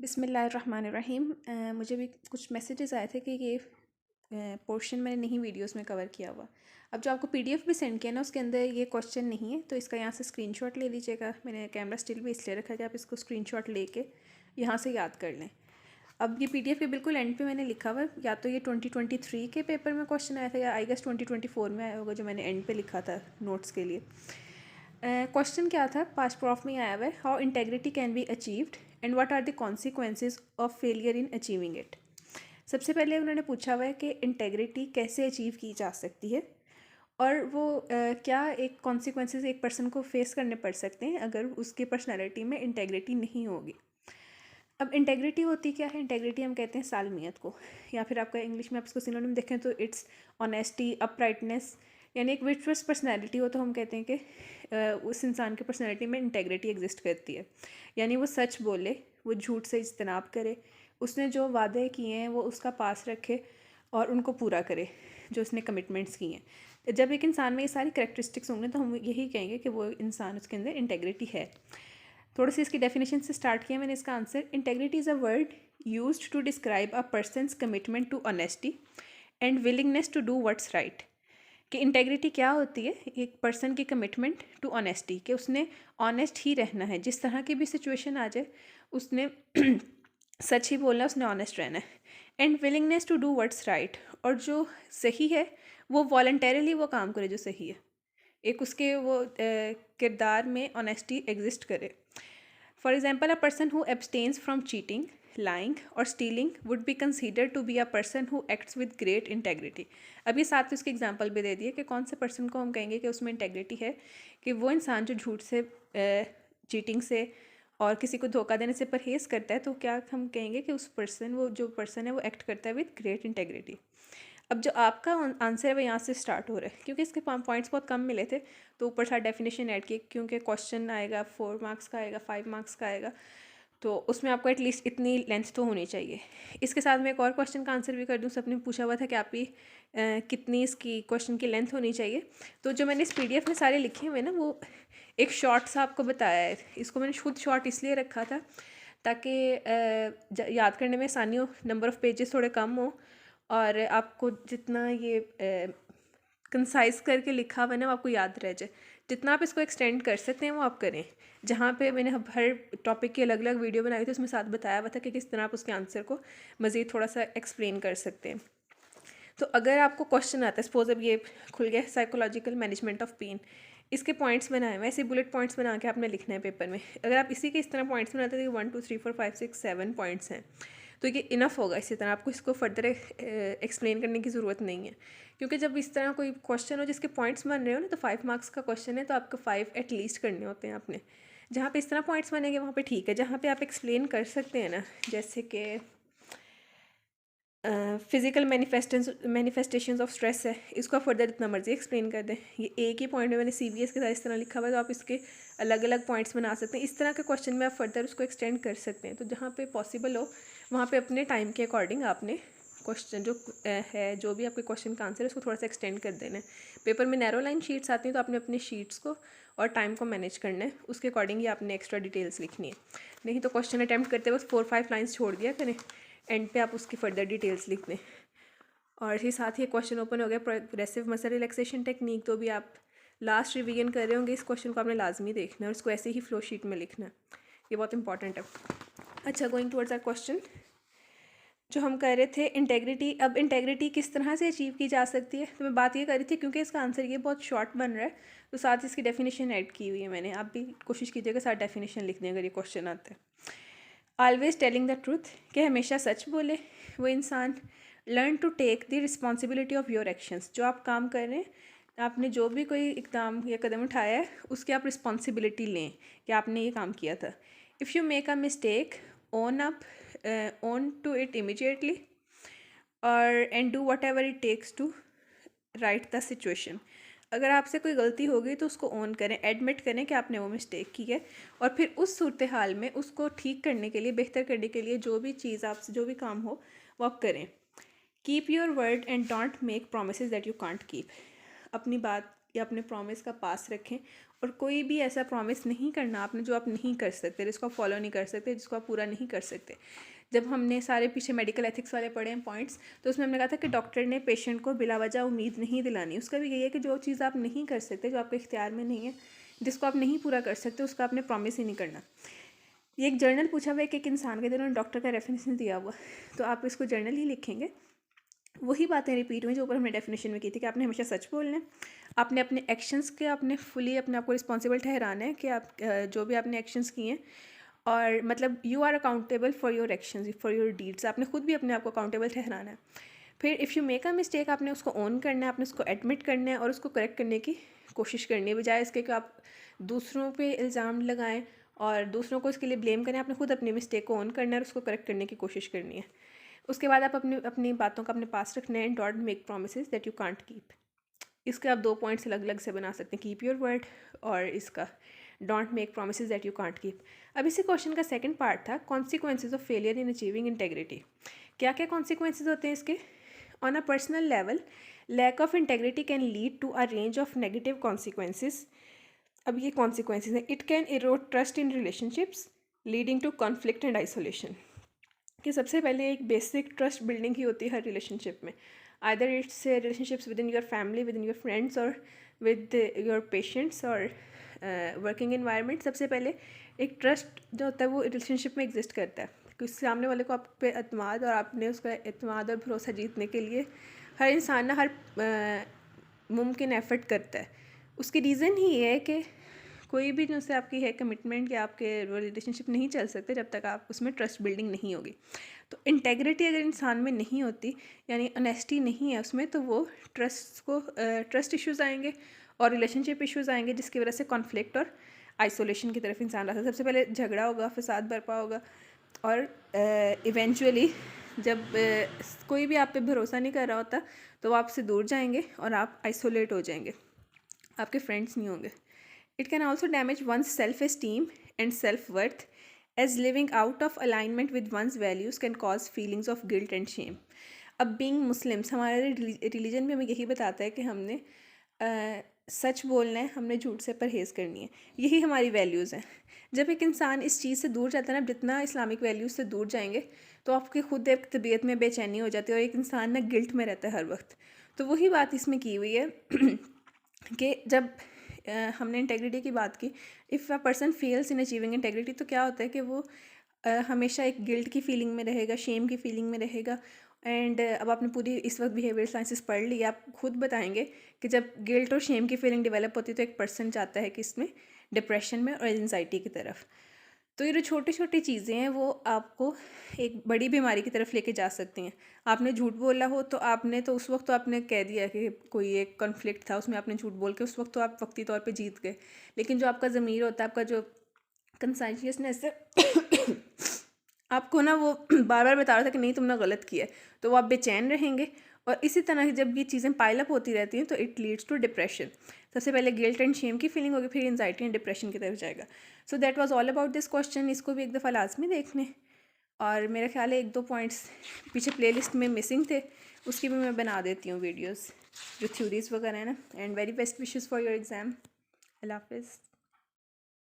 बिस्मिल्लाहिर्रहमानिर्रहीम। मुझे भी कुछ मैसेजेस आए थे कि ये पोर्शन मैंने नहीं वीडियोस में कवर किया हुआ। अब जो आपको पीडीएफ भी सेंड किया ना, उसके अंदर ये क्वेश्चन नहीं है, तो इसका यहाँ से स्क्रीनशॉट ले लीजिएगा। मैंने कैमरा स्टिल भी इसलिए रखा है कि आप इसको स्क्रीनशॉट लेके यहाँ से याद कर लें। अब ये पीडीएफ के बिल्कुल एंड पे मैंने लिखा हुआ है, या तो ये 2023 के पेपर में क्वेश्चन आया था या आई गेस 2024 में आया होगा, जो मैंने एंड पे लिखा था नोट्स के लिए। क्वेश्चन क्या था, पास्ट प्रॉफ में आया हुआ है, how integrity can be achieved and what are the consequences of failure in achieving it. सबसे पहले उन्होंने पूछा हुआ है कि इंटेग्रिटी कैसे अचीव की जा सकती है और वो क्या एक कॉन्सिक्वेंसेज एक पर्सन को फेस करने पड़ सकते हैं अगर उसकी पर्सनैलिटी में इंटेग्रिटी नहीं होगी। अब इंटेग्रिटी होती क्या है? इंटेग्रिटी हम कहते हैं सालमियत को, या फिर आपका इंग्लिश में आप इसको सिनोनिम देखें तो इट्स ऑनेस्टी, अपराइटनेस, यानी एक विट्रस पर्सनैलिटी हो तो हम कहते हैं कि उस इंसान की पर्सनैलिटी में इंटेग्रिटी एग्जिस्ट करती है। यानी वो सच बोले, वो झूठ से इज्तनाब करे, उसने जो वादे किए हैं वो उसका पास रखे और उनको पूरा करे जो उसने कमिटमेंट्स किए हैं। जब एक इंसान में ये सारी करेक्टरिस्टिक्स होंगे तो हम यही कहेंगे कि वो इंसान, उसके अंदर इंटेग्रिटी है। थोड़ी सी इसकी डेफिनेशन से स्टार्ट किया मैंने इसका answer. Integrity is a word used to describe a person's commitment to honesty and willingness to do what's right. कि इंटेग्रिटी क्या होती है? एक पर्सन की कमिटमेंट टू ऑनेस्टी, कि उसने ऑनेस्ट ही रहना है, जिस तरह की भी सिचुएशन आ जाए उसने सच ही बोलना है, उसने ऑनेस्ट रहना है। And willingness to do what's right, और जो सही है वो वॉलंटरीली वो काम करे जो सही है, एक उसके वो किरदार में ऑनेस्टी एग्जिस्ट करे। For example, a person who abstains from cheating, lying और stealing would be considered to be a person who acts with great integrity। अभी साथ में उसके एग्जांपल भी दे दिए कि कौन से पर्सन को हम कहेंगे कि उसमें इंटेग्रिटी है, कि वो इंसान जो झूठ से, चीटिंग से और किसी को धोखा देने से परहेज़ करता है, तो क्या हम कहेंगे कि उस पर्सन, वो जो पर्सन है वो एक्ट करता है विद ग्रेट इंटेग्रिटी। अब जो आपका आंसर है वो यहाँ से स्टार्ट हो रहा है, क्योंकि इसके पॉइंट्स बहुत कम मिले थे तो ऊपर साथ डेफिनेशन ऐड की, क्योंकि क्वेश्चन आएगा 4 मार्क्स का आएगा, 5 मार्क्स का आएगा, तो उसमें आपको एटलीस्ट इतनी लेंथ तो होनी चाहिए। इसके साथ मैं एक और क्वेश्चन का आंसर भी कर दूँ। सबने पूछा हुआ था कि आपकी कितनी इसकी क्वेश्चन की लेंथ होनी चाहिए, तो जो मैंने इस पीडीएफ में सारे लिखे हुए ना, वो एक शॉर्ट सा आपको बताया है। इसको मैंने खुद शॉर्ट इसलिए रखा था ताकि याद करने में आसानी हो, नंबर ऑफ़ पेजेस थोड़े कम हो, और आपको जितना ये कंसाइज करके लिखा हुआ है ना वो आपको याद रह जाए। जितना आप इसको एक्सटेंड कर सकते हैं वो आप करें। जहाँ पे मैंने हर टॉपिक की अलग अलग वीडियो बनाई थी उसमें साथ बताया हुआ था कि किस तरह आप उसके आंसर को मज़ीद थोड़ा सा एक्सप्लेन कर सकते हैं। तो अगर आपको क्वेश्चन आता है, सपोज अब ये खुल गया साइकोलॉजिकल मैनेजमेंट ऑफ पेन, इसके पॉइंट्स बनाए हुए, ऐसे बुलेट पॉइंट्स बना के आपने लिखना है पेपर में। अगर आप इसी के इस तरह पॉइंट्स बनाते हैं, 1 2 3 4 5 6 7 पॉइंट्स हैं, तो ये इनफ होगा। इसी तरह आपको इसको फर्दर एक्सप्लेन करने की ज़रूरत नहीं है, क्योंकि जब इस तरह कोई क्वेश्चन हो जिसके पॉइंट्स बन रहे हो ना, तो 5 मार्क्स का क्वेश्चन है तो आपको 5 एटलीस्ट करने होते हैं आपने। जहाँ पे इस तरह पॉइंट्स बनेंगे वहाँ पे ठीक है। जहाँ पे आप एक्सप्लेन कर सकते हैं ना, जैसे कि फिज़िकल मैनिफेस्टेशंस ऑफ स्ट्रेस है, इसको आप फर्दर जितना मर्जी एक्सप्लेन कर दें। ये एक ही पॉइंट में मैंने CBS के साथ इस तरह लिखा हुआ है, तो आप इसके अलग अलग पॉइंट्स बना सकते हैं। इस तरह के क्वेश्चन में आप फर्दर उसको एक्सटेंड कर सकते हैं। तो जहाँ पे पॉसिबल हो वहाँ पे अपने टाइम के अकॉर्डिंग आपने क्वेश्चन जो है, जो भी आपके क्वेश्चन का आंसर है, उसको थोड़ा सा एक्सटेंड कर देना है। पेपर में नैरो लाइन शीट्स आती हैं, तो आपने अपने शीट्स को और टाइम को मैनेज करना है, उसके अकॉर्डिंग ही आपने एक्स्ट्रा डिटेल्स लिखनी है। नहीं तो क्वेश्चन अटैम्प्ट करते वक्त 4-5 लाइन्स छोड़ दिया करें, एंड पे आप उसकी फर्दर डिटेल्स लिख दें। और इसी साथ ही क्वेश्चन ओपन हो गया प्रोग्रेसिव मसल रिलैक्सेशन टेक्निक, तो भी आप लास्ट रिवीजन कर रहे होंगे, इस क्वेश्चन को आपने लाजमी देखना है और इसको ऐसे ही फ्लो शीट में लिखना है, ये बहुत इंपॉर्टेंट है। अच्छा, गोइंग टुवर्ड्स आवर क्वेश्चन जो हम कह रहे थे, इंटेग्रिटी। अब इंटेग्रिटी किस तरह से अचीव की जा सकती है, तो मैं बात ये कर रही थी, क्योंकि इसका आंसर ये बहुत शॉर्ट बन रहा है तो साथ इसकी डेफिनेशन ऐड की हुई है मैंने। आप भी कोशिश कीजिएगा साथ डेफिनेशन लिखने अगर ये क्वेश्चन आता है। ऑलवेज टेलिंग द ट्रूथ, कि हमेशा सच बोले वो इंसान। Learn to take the responsibility of your actions, जो आप काम कर रहे हैं, आपने जो भी कोई इकदाम या कदम उठाया है उसकी आप रिस्पॉन्सिबिलिटी लें कि आपने ये काम किया था। If you make a mistake, own to it immediately और and do whatever it takes to right the situation. अगर आपसे कोई गलती हो गई तो उसको ऑन करें, एडमिट करें कि आपने वो मिस्टेक की है, और फिर उस सूरत हाल में उसको ठीक करने के लिए, बेहतर करने के लिए जो भी चीज़ आपसे, जो भी काम हो वो आप करें। Keep your word and don't make promise that you can't keep, अपनी बात या अपने प्रॉमिस का पास रखें और कोई भी ऐसा प्रॉमिस नहीं करना आपने जो आप नहीं कर सकते, जिसको आप फॉलो नहीं कर सकते, जिसको आप पूरा नहीं कर सकते। जब हमने सारे पीछे मेडिकल एथिक्स वाले पढ़े हैं पॉइंट्स, तो उसमें हमने कहा था कि डॉक्टर ने पेशेंट को बिला वजह उम्मीद नहीं दिलानी। उसका भी यही है कि जो चीज़ आप नहीं कर सकते, जो आपके इख्तियार में नहीं है, जिसको आप नहीं पूरा कर सकते, उसका आपने प्रॉमिस ही नहीं करना। ये एक जर्नल पूछा हुआ है कि एक इंसान के दिन उन्होंने डॉक्टर का रेफरेंस नहीं दिया हुआ, तो आप इसको जर्नल ही लिखेंगे। वही बातें रिपीट हुई जो ऊपर हमने डेफिनेशन में की थी कि आपने हमेशा सच बोलना है, आपने अपने एक्शंस के आपने फुली अपने आप को रिस्पॉन्सिबल ठहराना है कि आप जो भी आपने एक्शंस किए हैं, और मतलब you are accountable for your actions, for your deeds, आपने खुद भी अपने आप को अकाउंटेबल ठहराना है। फिर if you make a mistake, आपने उसको ओन करना है, आपने उसको एडमिट करना है और उसको करेक्ट करने की कोशिश करनी है, बजाय इसके कि आप दूसरों पे इल्ज़ाम लगाएं और दूसरों को इसके लिए ब्लेम करें। आपने खुद अपनी मिस्टेक को ओन करना है और उसको करेक्ट करने की कोशिश करनी है। उसके बाद आप अपनी अपनी बातों का अपने पास रखना है। Don't make promises that you can't keep. इसके आप 2 पॉइंट्स अलग अलग से बना सकते हैं, कीप योर वर्ड और इसका don't make promises that you can't keep. अब इसी क्वेश्चन का सेकंड पार्ट था consequences of failure in achieving integrity. क्या क्या कॉन्सिक्वेंसेज होते हैं इसके? On a personal level, lack of integrity can lead to a range of negative consequences. अब ये कॉन्सिक्वेंसेज हैं, it can erode trust in relationships leading to conflict and isolation. कि सबसे पहले एक बेसिक ट्रस्ट बिल्डिंग ही होती है हर रिलेशनशिप में, either it's relationships with in your family, with in your friends और विद योर पेशेंट्स और वर्किंग इन्वायरमेंट। सबसे पहले एक ट्रस्ट जो होता है वो रिलेशनशिप में एग्जिस्ट करता है, क्योंकि सामने वाले को आप पे एतमाद और आपने उसका एतमाद और भरोसा जीतने के लिए हर इंसान ना हर मुमकिन एफर्ट करता है। उसकी रीज़न ही ये है कि कोई भी जो से आपकी है कमिटमेंट कि आपके रिलेशनशिप नहीं चल सकते जब तक आप उसमें ट्रस्ट बिल्डिंग नहीं होगी। तो इंटेग्रिटी अगर इंसान में नहीं होती, यानी ऑनेस्टी नहीं है उसमें, तो वो ट्रस्ट इश्यूज़ आएंगे और रिलेशनशिप इश्यूज़ आएंगे, जिसकी वजह से कॉन्फ्लिक्ट और आइसोलेशन की तरफ इंसान रहता है। सबसे पहले झगड़ा होगा, फसाद बरपा होगा और इवेंचुअली जब कोई भी आप पे भरोसा नहीं कर रहा होता तो वो आपसे दूर जाएंगे और आप आइसोलेट हो जाएंगे, आपके फ्रेंड्स नहीं होंगे। It can also damage one's self-esteem and self-worth, as living out of alignment with one's values can cause feelings of guilt and shame. अब being Muslims, हमारे रिलीजन भी हमें यही बताता है कि हमने सच बोलना है, हमने झूठ से परहेज़ करनी है, यही हमारी वैल्यूज़ हैं। जब एक इंसान इस चीज़ से दूर जाता है ना, जितना इस्लामिक वैल्यूज़ से दूर जाएंगे तो आपकी खुद एक तबीयत में बेचैनी हो जाती है और एक इंसान ना गिल्ट में रहता है हर वक्त। तो वही बात इसमें की हुई है कि जब हमने इंटेग्रिटी की बात की, if a person fails in achieving integrity, तो क्या होता है कि वो हमेशा एक गिल्ट की फीलिंग में रहेगा, शेम की फीलिंग में रहेगा। एंड अब आपने पूरी इस वक्त बिहेवियर साइंसेस पढ़ ली, आप खुद बताएंगे कि जब गिल्ट और शेम की फीलिंग डेवलप होती है तो एक पर्सन जाता है कि इसमें डिप्रेशन में और एंजाइटी की तरफ। तो ये जो छोटी छोटी चीज़ें हैं वो आपको एक बड़ी बीमारी की तरफ लेके जा सकती हैं। आपने झूठ बोला हो तो आपने तो उस वक्त तो आपने कह दिया कि कोई एक कॉन्फ्लिक्ट था, उसमें आपने झूठ बोल के उस वक्त तो आप वक्ती तौर पे जीत गए, लेकिन जो आपका ज़मीर होता है, आपका जो कंसाइशियसनेस है आपको ना वो बार बार बता रहा था कि नहीं तुमने गलत किया है, तो वो आप बेचैन रहेंगे। और इसी तरह जब ये चीज़ें पाइलअप होती रहती हैं तो इट लीड्स टू डिप्रेशन। सबसे पहले गिल्ट एंड शेम की फीलिंग होगी, फिर एंजाइटी एंड डिप्रेशन की तरफ जाएगा। So that was all about this question. इसको भी एक दफ़ा लाजमी देख लें, और मेरा ख्याल है 1-2 पॉइंट्स पीछे प्लेलिस्ट में मिसिंग थे, उसकी भी मैं बना देती हूँ वीडियोज़ जो थ्योरीज़ वगैरह है ना। And very best wishes for your exam. अल्लाह हाफिज़।